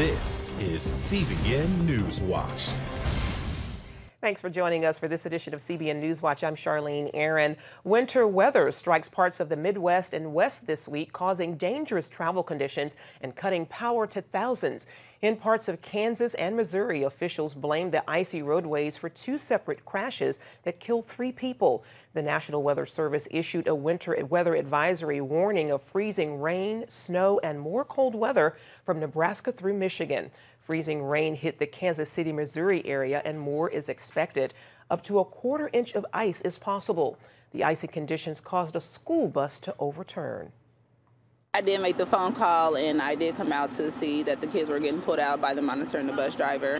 This is CBN NewsWatch. Thanks for joining us for this edition of CBN NewsWatch. I'm Charlene Aaron. Winter weather strikes parts of the Midwest and West this week, causing dangerous travel conditions and cutting power to thousands. In parts of Kansas and Missouri, officials blame the icy roadways for two separate crashes that killed 3 people. The National Weather Service issued a winter weather advisory warning of freezing rain, snow, and more cold weather from Nebraska through Michigan. Freezing rain hit the Kansas City, Missouri area, and more is expected. Up to a quarter-inch of ice is possible. The icy conditions caused a school bus to overturn. I did make the phone call, and I did come out to see that the kids were getting put out by the monitor and the bus driver.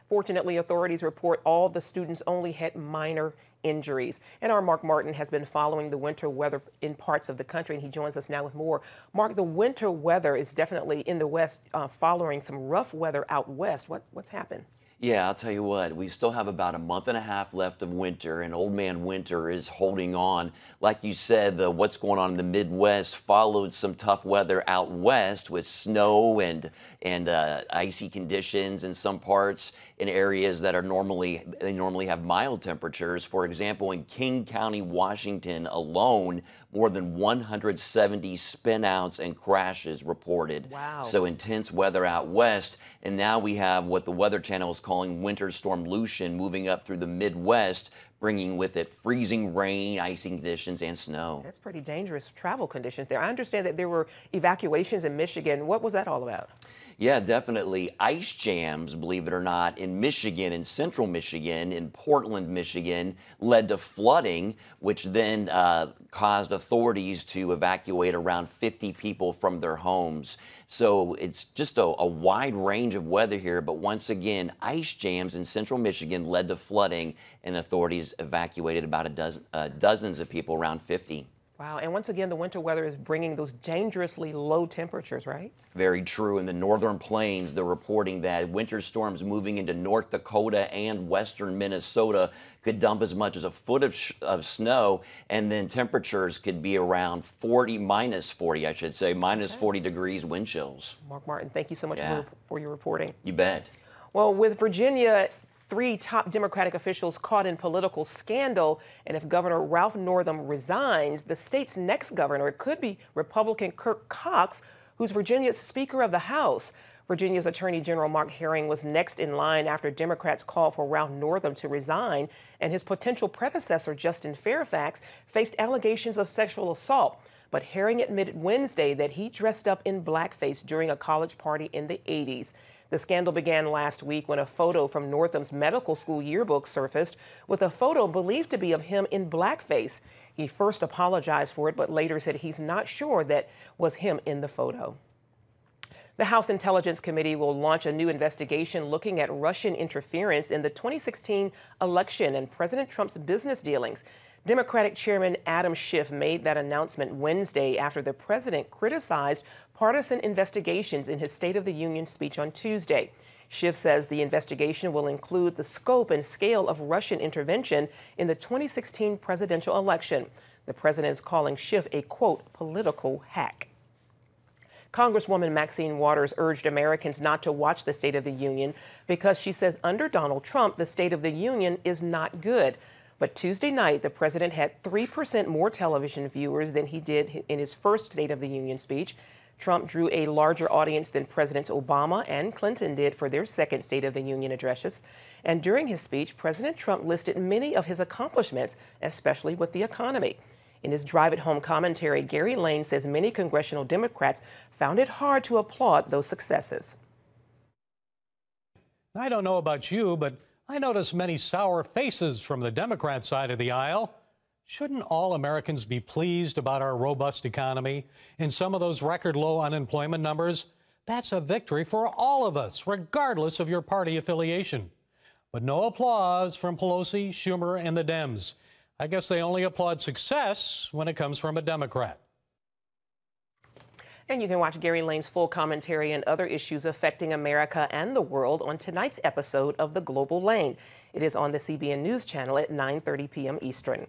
Fortunately, authorities report all the students only had minor injuries. And our Mark Martin has been following the winter weather in parts of the country, and he joins us now with more. Mark, the winter weather is definitely in the West, following some rough weather out west. What's happened? Yeah, I'll tell you what, we still have about a month and a half left of winter, and Old Man Winter is holding on. Like you said, what's going on in the Midwest followed some tough weather out west with snow and icy conditions in some parts in areas that normally have mild temperatures. For example, in King County, Washington alone, more than 170 spinouts and crashes reported. Wow. So intense weather out west, and now we have what the Weather Channel is calling Winter Storm Lucian moving up through the Midwest, bringing with it freezing rain, icy conditions, and snow. That's pretty dangerous travel conditions there. I understand that there were evacuations in Michigan. What was that all about? Yeah, definitely. Ice jams, believe it or not, in Michigan, in central Michigan, in Portland, Michigan, led to flooding, which then caused authorities to evacuate around 50 people from their homes. So it's just a wide range of weather here. But once again, ice jams in central Michigan led to flooding, and authorities evacuated about dozens of people, around 50. Wow, and once again, the winter weather is bringing those dangerously low temperatures, right? Very true. In the northern plains, they're reporting that winter storms moving into North Dakota and western Minnesota could dump as much as a foot of snow, and then temperatures could be around minus 40 degrees wind chills. Mark Martin, thank you so much for your reporting. You bet. Well, with Virginia, 3 top Democratic officials caught in political scandal, and if Governor Ralph Northam resigns, the state's next governor could be Republican Kirk Cox, who's Virginia's Speaker of the House. Virginia's Attorney General Mark Herring was next in line after Democrats called for Ralph Northam to resign, and his potential predecessor, Justin Fairfax, faced allegations of sexual assault. But Herring admitted Wednesday that he dressed up in blackface during a college party in the 80s. The scandal began last week when a photo from Northam's medical school yearbook surfaced with a photo believed to be of him in blackface. He first apologized for it, but later said he's not sure that was him in the photo. The House Intelligence Committee will launch a new investigation looking at Russian interference in the 2016 election and President Trump's business dealings. Democratic Chairman Adam Schiff made that announcement Wednesday after the president criticized partisan investigations in his State of the Union speech on Tuesday. Schiff says the investigation will include the scope and scale of Russian intervention in the 2016 presidential election. The president is calling Schiff a, quote, political hack. Congresswoman Maxine Waters urged Americans not to watch the State of the Union because she says under Donald Trump, the State of the Union is not good. But Tuesday night, the president had 3% more television viewers than he did in his first State of the Union speech. Trump drew a larger audience than Presidents Obama and Clinton did for their second State of the Union addresses. And during his speech, President Trump listed many of his accomplishments, especially with the economy. In his drive-at-home commentary, Gary Lane says many congressional Democrats found it hard to applaud those successes. I don't know about you, but I notice many sour faces from the Democrat side of the aisle. Shouldn't all Americans be pleased about our robust economy and some of those record low unemployment numbers? That's a victory for all of us, regardless of your party affiliation. But no applause from Pelosi, Schumer, and the Dems. I guess they only applaud success when it comes from a Democrat. And you can watch Gary Lane's full commentary and other issues affecting America and the world on tonight's episode of The Global Lane. It is on the CBN News Channel at 9:30 p.m. Eastern.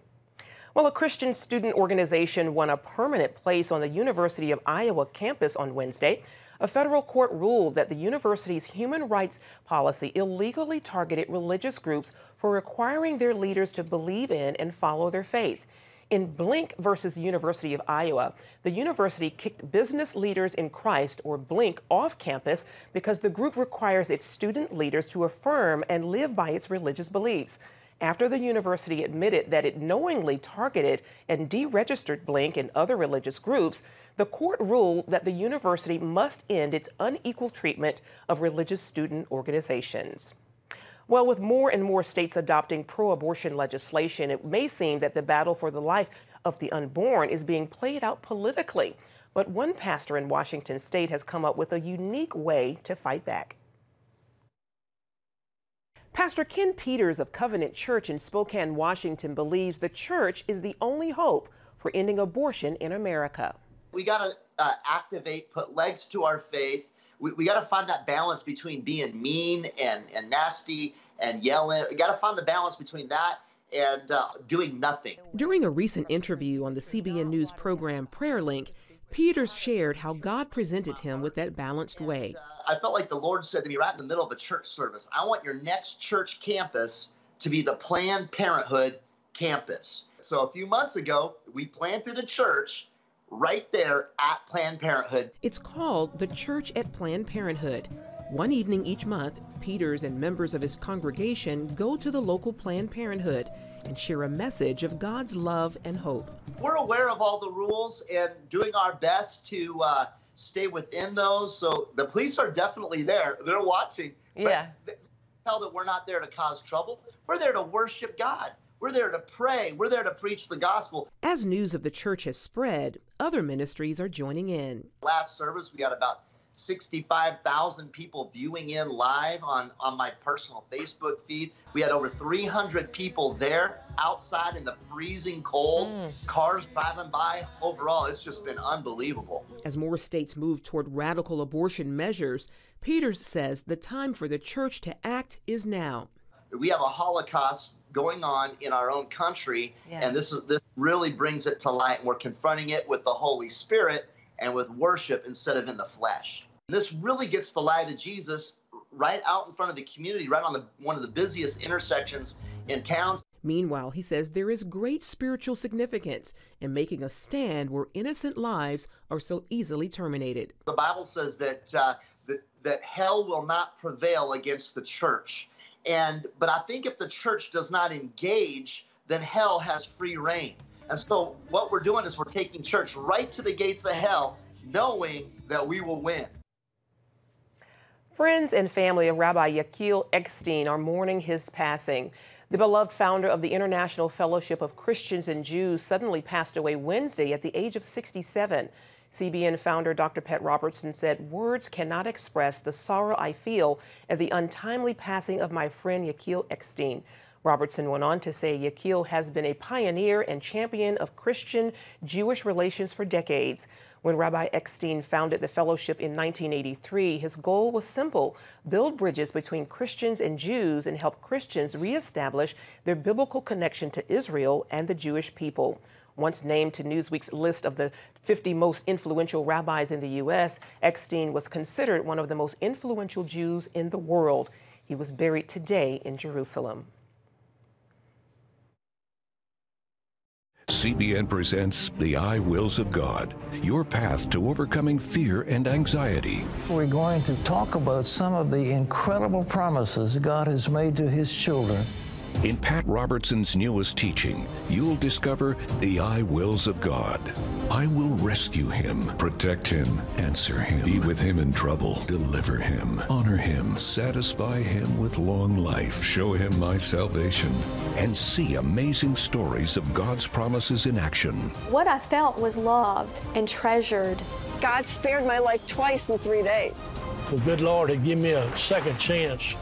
Well, a Christian student organization won a permanent place on the University of Iowa campus on Wednesday. A federal court ruled that the university's human rights policy illegally targeted religious groups for requiring their leaders to believe in and follow their faith. In Blink versus University of Iowa, the university kicked Business Leaders in Christ, or Blink, off campus because the group requires its student leaders to affirm and live by its religious beliefs. After the university admitted that it knowingly targeted and deregistered Blink and other religious groups, the court ruled that the university must end its unequal treatment of religious student organizations. Well, with more and more states adopting pro-abortion legislation, it may seem that the battle for the life of the unborn is being played out politically. But one pastor in Washington state has come up with a unique way to fight back. Pastor Ken Peters of Covenant Church in Spokane, Washington, believes the church is the only hope for ending abortion in America. We got to activate, put legs to our faith. We got to find that balance between being mean and nasty and yelling. We got to find the balance between that and doing nothing. During a recent interview on the CBN News program Prayer Link, Peters shared how God presented him with that balanced way. I felt like the Lord said to me right in the middle of a church service, I want your next church campus to be the Planned Parenthood campus. So a few months ago, we planted a church right there at Planned Parenthood. It's called the Church at Planned Parenthood. One evening each month, Peters and members of his congregation go to the local Planned Parenthood and share a message of God's love and hope. We're aware of all the rules and doing our best to stay within those. So the police are definitely there. They're watching. Yeah. But tell that we're not there to cause trouble. We're there to worship God. We're there to pray. We're there to preach the gospel. As news of the church has spread, other ministries are joining in. Last service, we got about 65,000 people viewing in live on my personal Facebook feed. We had over 300 people there outside in the freezing cold, cars driving by. Overall, it's just been unbelievable. As more states move toward radical abortion measures, Peters says the time for the church to act is now. We have a Holocaust going on in our own country, and this really brings it to light, and we're confronting it with the Holy Spirit and with worship instead of in the flesh. And this really gets the light of Jesus right out in front of the community, right on one of the busiest intersections in towns. Meanwhile, he says there is great spiritual significance in making a stand where innocent lives are so easily terminated. The Bible says that that hell will not prevail against the church. But I think if the church does not engage, then hell has free reign. And so what we're doing is we're taking church right to the gates of hell, knowing that we will win. Friends and family of Rabbi Eckstein are mourning his passing. The beloved founder of the International Fellowship of Christians and Jews suddenly passed away Wednesday at the age of 67. CBN founder Dr. Pratt said, "Words cannot express the sorrow I feel at the untimely passing of my friend Eckstein." Robertson went on to say Yakil has been a pioneer and champion of Christian-Jewish relations for decades. When Rabbi Eckstein founded the fellowship in 1983, his goal was simple: build bridges between Christians and Jews and help Christians reestablish their biblical connection to Israel and the Jewish people. Once named to Newsweek's list of the 50 most influential rabbis in the U.S., Eckstein was considered one of the most influential Jews in the world. He was buried today in Jerusalem. CBN presents The I Wills of God, your path to overcoming fear and anxiety. We're going to talk about some of the incredible promises God has made to His children. In Pat Robertson's newest teaching, you'll discover the I wills of God. I will rescue him, protect him, answer him, be with him in trouble, deliver him, honor him, satisfy him with long life, show him my salvation, and see amazing stories of God's promises in action. What I felt was loved and treasured. God spared my life twice in 3 days. The good Lord had given me a second chance.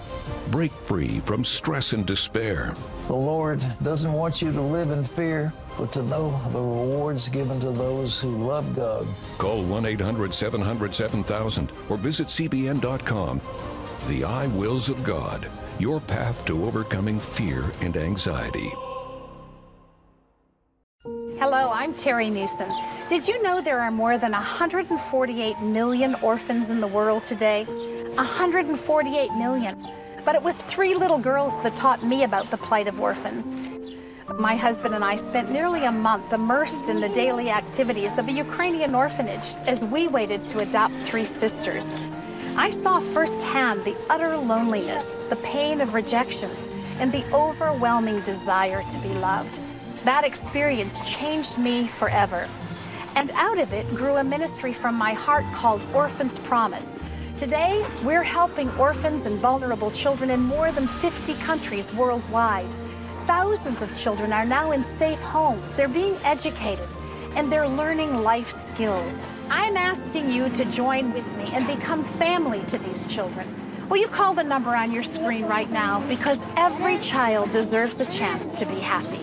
Break free from stress and despair. The Lord doesn't want you to live in fear, but to know the rewards given to those who love God. Call 1-800-700-7000 or visit CBN.com. The I Wills of God, your path to overcoming fear and anxiety. Hello, I'm Terry Newsom. Did you know there are more than 148 million orphans in the world today? 148 million. But it was 3 little girls that taught me about the plight of orphans. My husband and I spent nearly a month immersed in the daily activities of a Ukrainian orphanage as we waited to adopt 3 sisters. I saw firsthand the utter loneliness, the pain of rejection, and the overwhelming desire to be loved. That experience changed me forever. And out of it grew a ministry from my heart called Orphans Promise. Today, we're helping orphans and vulnerable children in more than 50 countries worldwide. Thousands of children are now in safe homes. They're being educated, and they're learning life skills. I'm asking you to join with me and become family to these children. Will you call the number on your screen right now? Because every child deserves a chance to be happy.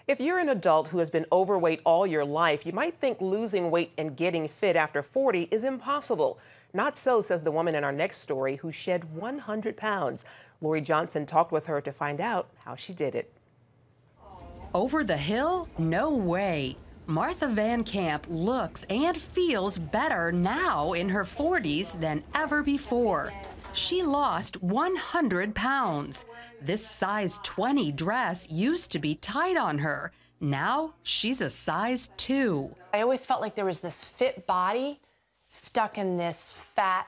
If you're an adult who has been overweight all your life, you might think losing weight and getting fit after 40 is impossible. Not so, says the woman in our next story who shed 100 pounds. Lori Johnson talked with her to find out how she did it. Over the hill? No way. Martha Van Camp looks and feels better now in her 40s than ever before. She lost 100 pounds. This size 20 dress used to be tight on her. Now she's a size 2. I always felt like there was this fit body stuck in this fat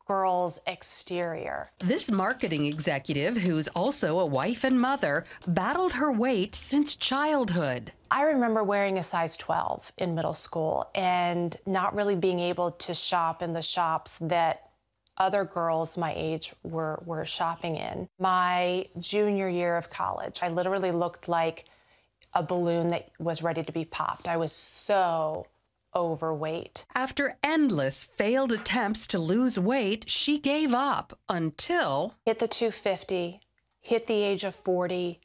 girl's exterior. This marketing executive, who's also a wife and mother, battled her weight since childhood. I remember wearing a size 12 in middle school and not really being able to shop in the shops that other girls my age were shopping in. My junior year of college, I literally looked like a balloon that was ready to be popped. I was so overweight. After endless failed attempts to lose weight, she gave up until... Hit the 250, hit the age of 40,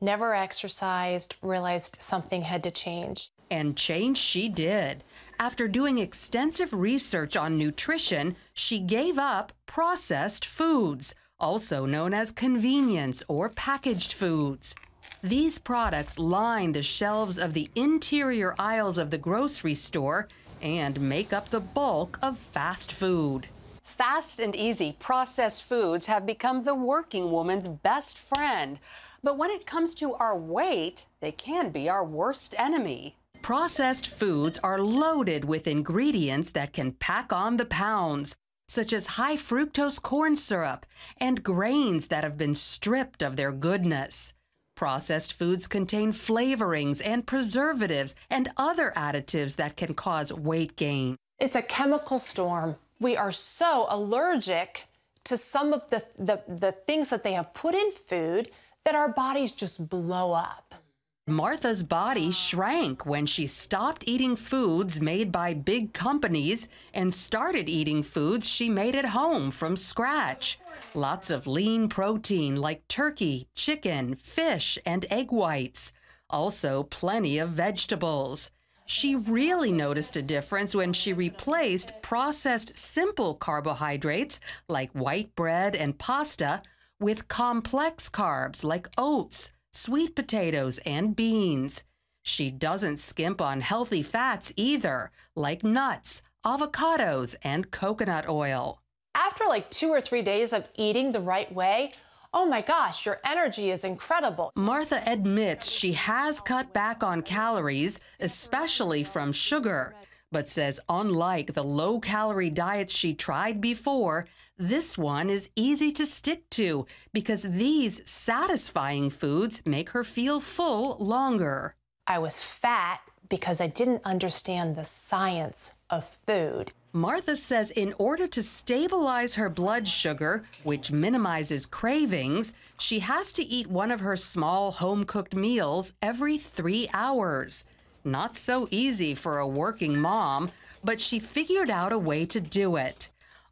never exercised, realized something had to change. And change she did. After doing extensive research on nutrition, she gave up processed foods, also known as convenience or packaged foods. These products line the shelves of the interior aisles of the grocery store and make up the bulk of fast food. Fast and easy processed foods have become the working woman's best friend. But when it comes to our weight, they can be our worst enemy. Processed foods are loaded with ingredients that can pack on the pounds, such as high fructose corn syrup and grains that have been stripped of their goodness. Processed foods contain flavorings and preservatives and other additives that can cause weight gain. It's a chemical storm. We are so allergic to some of the things that they have put in food that our bodies just blow up. Martha's body shrank when she stopped eating foods made by big companies and started eating foods she made at home from scratch. Lots of lean protein like turkey, chicken, fish, and egg whites. Also plenty of vegetables. She really noticed a difference when she replaced processed simple carbohydrates like white bread and pasta with complex carbs like oats, sweet potatoes, and beans. She doesn't skimp on healthy fats either, like nuts, avocados, and coconut oil. After like 2 or 3 days of eating the right way, oh my gosh, your energy is incredible. Martha admits she has cut back on calories, especially from sugar, but says unlike the low-calorie diets she tried before, this one is easy to stick to because these satisfying foods make her feel full longer. I was fat because I didn't understand the science of food. Martha says in order to stabilize her blood sugar, which minimizes cravings, she has to eat one of her small home-cooked meals every 3 hours. Not so easy for a working mom, but she figured out a way to do it.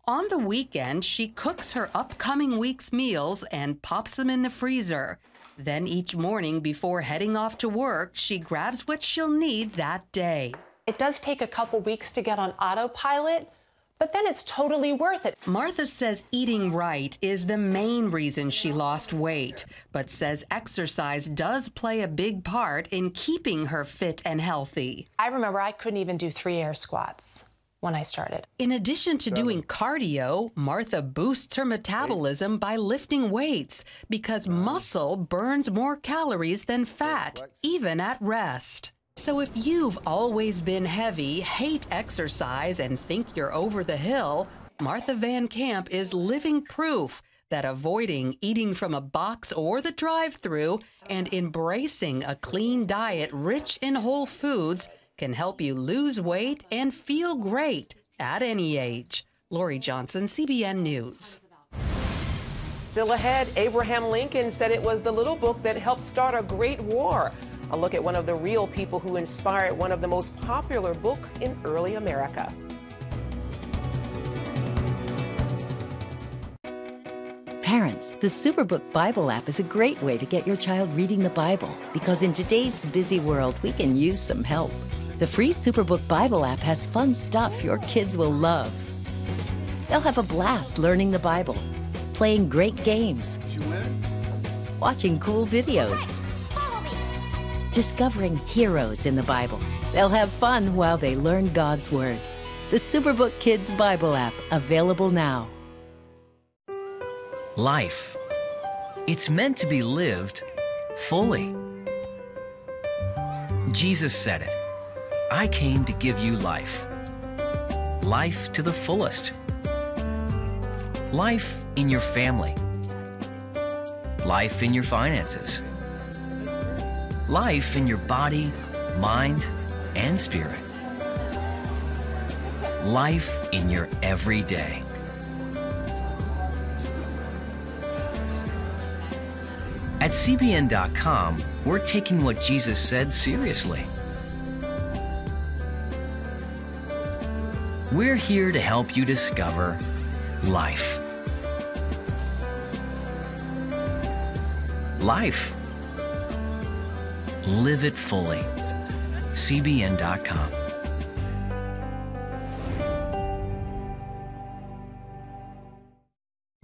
On the weekend, she cooks her upcoming week's meals and pops them in the freezer. Then each morning before heading off to work, she grabs what she'll need that day. It does take a couple weeks to get on autopilot, but then it's totally worth it. Martha says eating right is the main reason she lost weight, but says exercise does play a big part in keeping her fit and healthy. I remember I couldn't even do 3 air squats when I started. In addition to doing cardio, Martha boosts her metabolism by lifting weights because muscle burns more calories than fat, even at rest. So if you've always been heavy, hate exercise, and think you're over the hill, Martha Van Camp is living proof that avoiding eating from a box or the drive-thru and embracing a clean diet rich in whole foods can help you lose weight and feel great at any age. Lori Johnson, CBN News. Still ahead, Abraham Lincoln said it was the little book that helped start a great war. A look at one of the real people who inspired one of the most popular books in early America. Parents, the Superbook Bible app is a great way to get your child reading the Bible because in today's busy world, we can use some help. The free Superbook Bible app has fun stuff your kids will love. They'll have a blast learning the Bible, playing great games, watching cool videos, discovering heroes in the Bible. They'll have fun while they learn God's Word. The Superbook Kids Bible app, available now. Life. It's meant to be lived fully. Jesus said it. I came to give you life. Life to the fullest. Life in your family. Life in your finances. Life in your body, mind, and spirit. Life in your everyday. At CBN.com, we're taking what Jesus said seriously. We're here to help you discover life. Life. Live it fully. CBN.com.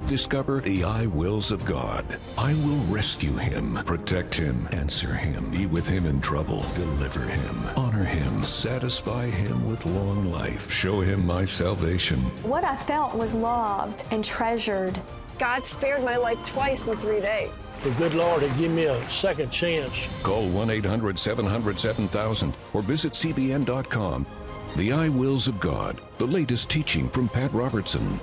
Discover the I wills of God. I will rescue him, protect him, answer him, be with him in trouble, deliver him, honor him, satisfy him with long life, show him my salvation. What I felt was loved and treasured. God spared my life twice in 3 days. The good Lord had given me a second chance. Call 1-800-700-7000 or visit CBN.com. The I wills of God, the latest teaching from Pat Robertson.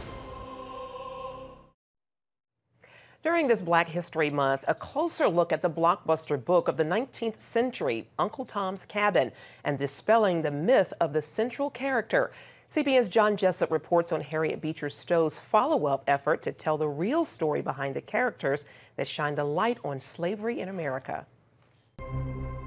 During this Black History Month, a closer look at the blockbuster book of the 19th century, Uncle Tom's Cabin, and dispelling the myth of the central character. CBN's John Jessup reports on Harriet Beecher Stowe's follow-up effort to tell the real story behind the characters that shined a light on slavery in America.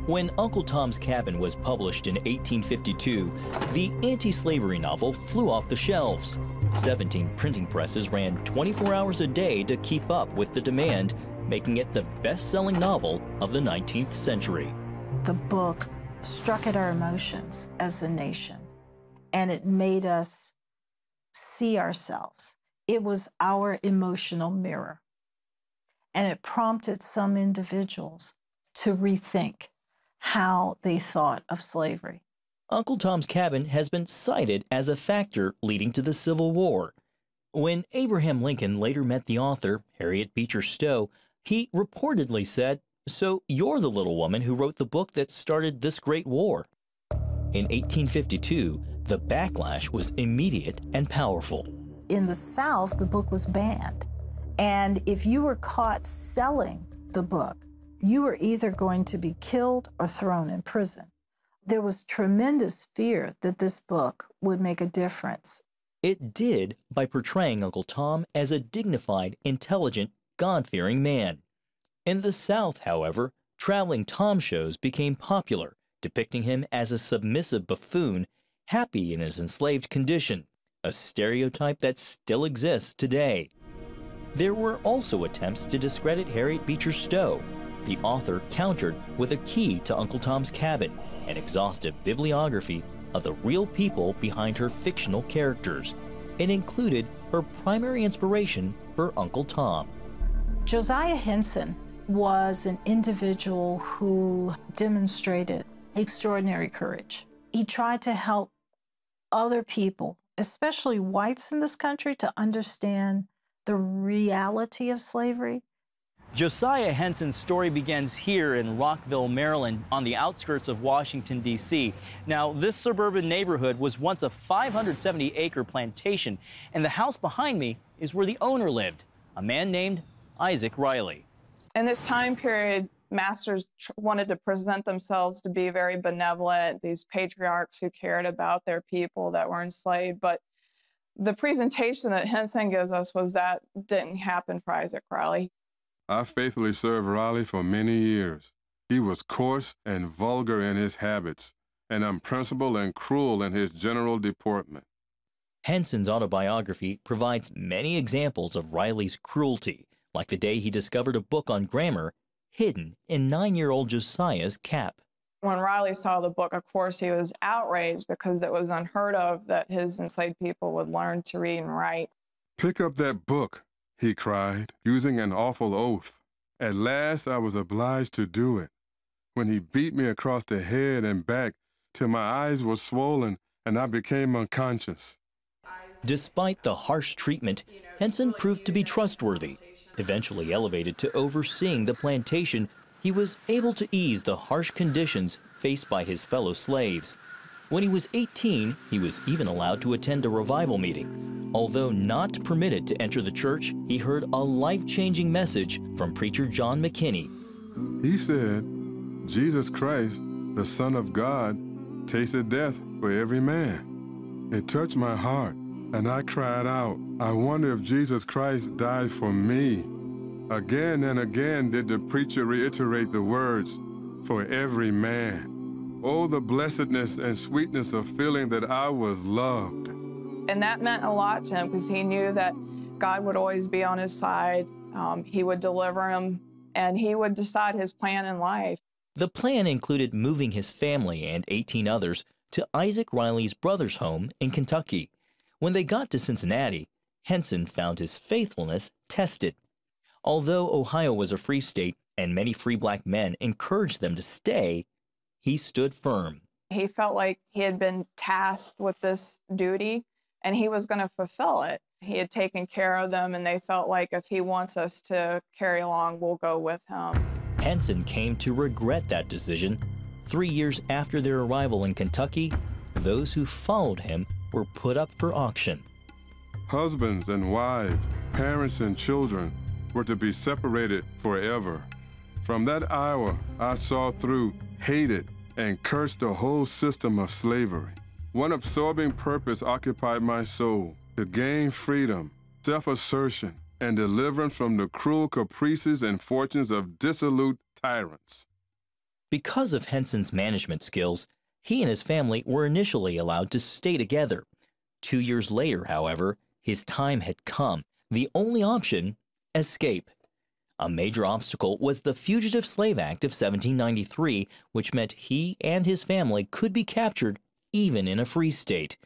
When Uncle Tom's Cabin was published in 1852, the anti-slavery novel flew off the shelves. 17 printing presses ran 24 hours a day to keep up with the demand, making it the best-selling novel of the 19th century. The book struck at our emotions as a nation, and it made us see ourselves. It was our emotional mirror, and it prompted some individuals to rethink how they thought of slavery. Uncle Tom's Cabin has been cited as a factor leading to the Civil War. When Abraham Lincoln later met the author, Harriet Beecher Stowe, he reportedly said, "So you're the little woman who wrote the book that started this great war." In 1852, the backlash was immediate and powerful. In the South, the book was banned. And if you were caught selling the book, you were either going to be killed or thrown in prison. There was tremendous fear that this book would make a difference. It did by portraying Uncle Tom as a dignified, intelligent, God-fearing man. In the South, however, traveling Tom shows became popular, depicting him as a submissive buffoon, happy in his enslaved condition, a stereotype that still exists today. There were also attempts to discredit Harriet Beecher Stowe. The author countered with a key to Uncle Tom's Cabin, an exhaustive bibliography of the real people behind her fictional characters. and included her primary inspiration for Uncle Tom. Josiah Henson was an individual who demonstrated extraordinary courage. He tried to help other people, especially whites in this country, to understand the reality of slavery. Josiah Henson's story begins here in Rockville, Maryland, on the outskirts of Washington, D.C. Now, this suburban neighborhood was once a 570-acre plantation, and the house behind me is where the owner lived, a man named Isaac Riley. In this time period, masters wanted to present themselves to be very benevolent, these patriarchs who cared about their people that were enslaved. But the presentation that Henson gives us was that didn't happen for Isaac Riley. I faithfully served Riley for many years. He was coarse and vulgar in his habits, and unprincipled and cruel in his general deportment. Henson's autobiography provides many examples of Riley's cruelty, like the day he discovered a book on grammar hidden in 9-year-old Josiah's cap. When Riley saw the book, of course, he was outraged because it was unheard of that his enslaved people would learn to read and write. "Pick up that book," he cried, using an awful oath. At last I was obliged to do it, when he beat me across the head and back till my eyes were swollen and I became unconscious. Despite the harsh treatment, Henson proved to be trustworthy. Eventually elevated to overseeing the plantation, he was able to ease the harsh conditions faced by his fellow slaves. When he was 18, he was even allowed to attend a revival meeting. Although not permitted to enter the church, he heard a life-changing message from preacher John McKinney. He said, "Jesus Christ, the Son of God, tasted death for every man." It touched my heart, and I cried out, "I wonder if Jesus Christ died for me." Again and again did the preacher reiterate the words, "for every man." Oh, the blessedness and sweetness of feeling that I was loved. And that meant a lot to him because he knew that God would always be on his side. He would deliver him, and he would decide his plan in life. The plan included moving his family and 18 others to Isaac Riley's brother's home in Kentucky. When they got to Cincinnati, Henson found his faithfulness tested. Although Ohio was a free state and many free black men encouraged them to stay, he stood firm. He felt like he had been tasked with this duty, and he was going to fulfill it. He had taken care of them, and they felt like if he wants us to carry along, we'll go with him. Henson came to regret that decision. 3 years after their arrival in Kentucky, those who followed him were put up for auction. Husbands and wives, parents and children were to be separated forever. From that hour, I saw through, hated, and cursed the whole system of slavery. One absorbing purpose occupied my soul: to gain freedom, self-assertion, and deliverance from the cruel caprices and fortunes of dissolute tyrants. Because of Henson's management skills, he and his family were initially allowed to stay together. 2 years later, however, his time had come. The only option: escape. A major obstacle was the Fugitive Slave Act of 1793, which meant he and his family could be captured even in a free state.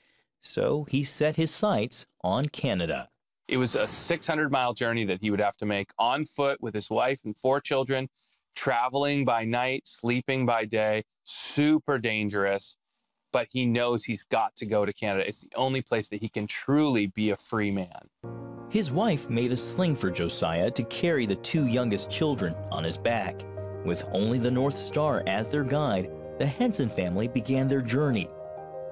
So he set his sights on Canada. It was a 600-mile journey that he would have to make on foot with his wife and 4 children, traveling by night, sleeping by day, super dangerous. But he knows he's got to go to Canada. It's the only place that he can truly be a free man. His wife made a sling for Josiah to carry the 2 youngest children on his back. With only the North Star as their guide, the Henson family began their journey.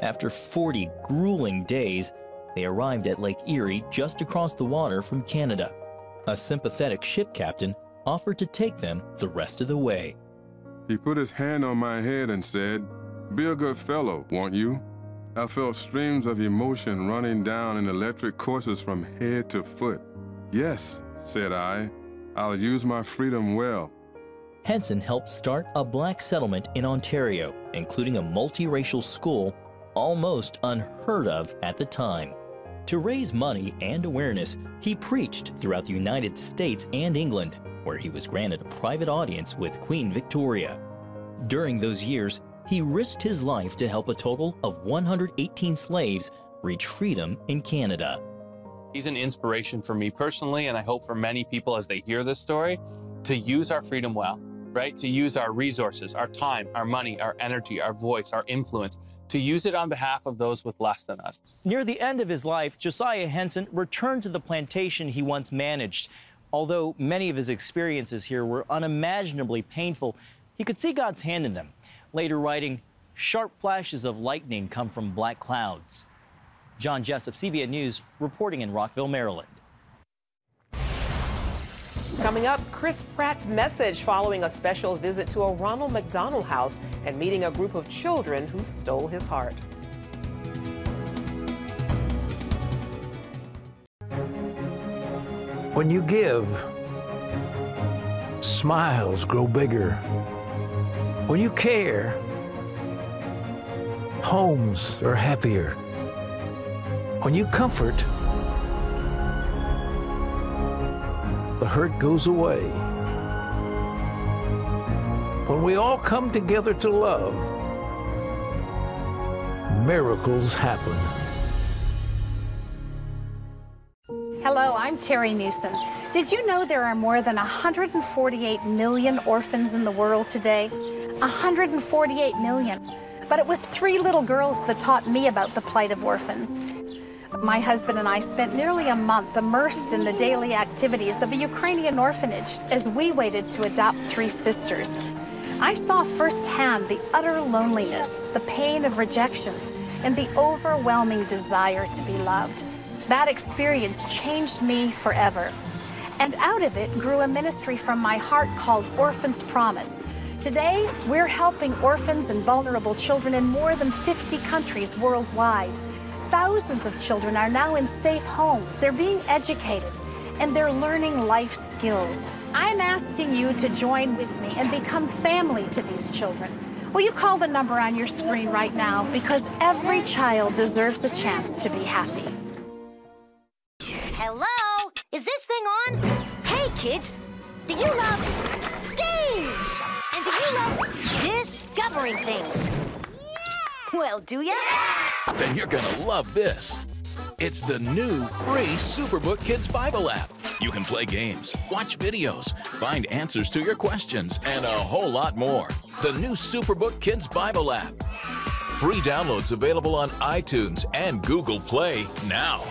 After 40 grueling days, they arrived at Lake Erie just across the water from Canada. A sympathetic ship captain offered to take them the rest of the way. He put his hand on my head and said, "Be a good fellow, won't you?" I felt streams of emotion running down in electric courses from head to foot. "Yes," said I, "I'll use my freedom well." Henson helped start a black settlement in Ontario, including a multiracial school, almost unheard of at the time. To raise money and awareness, he preached throughout the United States and England, where he was granted a private audience with Queen Victoria. During those years, he risked his life to help a total of 118 slaves reach freedom in Canada. He's an inspiration for me personally, and I hope for many people as they hear this story, to use our freedom well, right? To use our resources, our time, our money, our energy, our voice, our influence, to use it on behalf of those with less than us. Near the end of his life, Josiah Henson returned to the plantation he once managed. Although many of his experiences here were unimaginably painful, he could see God's hand in them. Later writing, "Sharp flashes of lightning come from black clouds." John Jessup, CBN News, reporting in Rockville, Maryland. Coming up, Chris Pratt's message following a special visit to a Ronald McDonald House and meeting a group of children who stole his heart. When you give, smiles grow bigger. When you care, homes are happier. When you comfort, the hurt goes away. When we all come together to love, miracles happen. Hello, I'm Terry Newsom. Did you know there are more than 148 million orphans in the world today? 148 million. But it was 3 little girls that taught me about the plight of orphans. My husband and I spent nearly a month immersed in the daily activities of a Ukrainian orphanage as we waited to adopt 3 sisters. I saw firsthand the utter loneliness, the pain of rejection, and the overwhelming desire to be loved. That experience changed me forever. And out of it grew a ministry from my heart called Orphans Promise. Today, we're helping orphans and vulnerable children in more than 50 countries worldwide. Thousands of children are now in safe homes. They're being educated, and they're learning life skills. I'm asking you to join with me and become family to these children. Will you call the number on your screen right now? Because every child deserves a chance to be happy. Hello? Is this thing on? Hey, kids, do you love games? And do you love discovering things? Well, do ya? Then you're gonna love this. It's the new free Superbook Kids Bible app. You can play games, watch videos, find answers to your questions, and a whole lot more. The new Superbook Kids Bible app. Free downloads available on iTunes and Google Play now.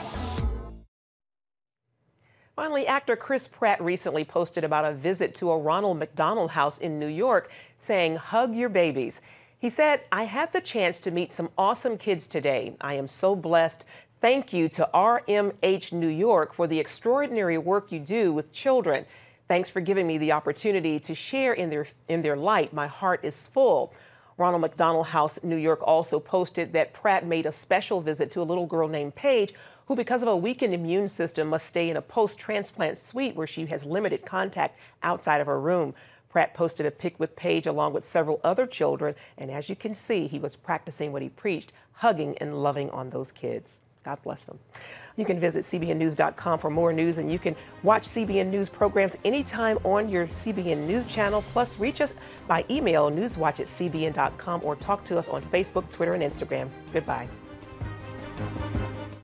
Finally, actor Chris Pratt recently posted about a visit to a Ronald McDonald House in New York, saying, "Hug your babies." He said, "I had the chance to meet some awesome kids today. I am so blessed. Thank you to RMH New York for the extraordinary work you do with children. Thanks for giving me the opportunity to share in their light. My heart is full." Ronald McDonald House New York also posted that Pratt made a special visit to a little girl named Paige, who, because of a weakened immune system, must stay in a post-transplant suite where she has limited contact outside of her room. Pratt posted a pic with Paige along with several other children, and as you can see, he was practicing what he preached, hugging and loving on those kids. God bless them. You can visit cbnnews.com for more news, and you can watch CBN News programs anytime on your CBN News channel. Plus, reach us by email, newswatch@cbn.com, or talk to us on Facebook, Twitter, and Instagram. Goodbye.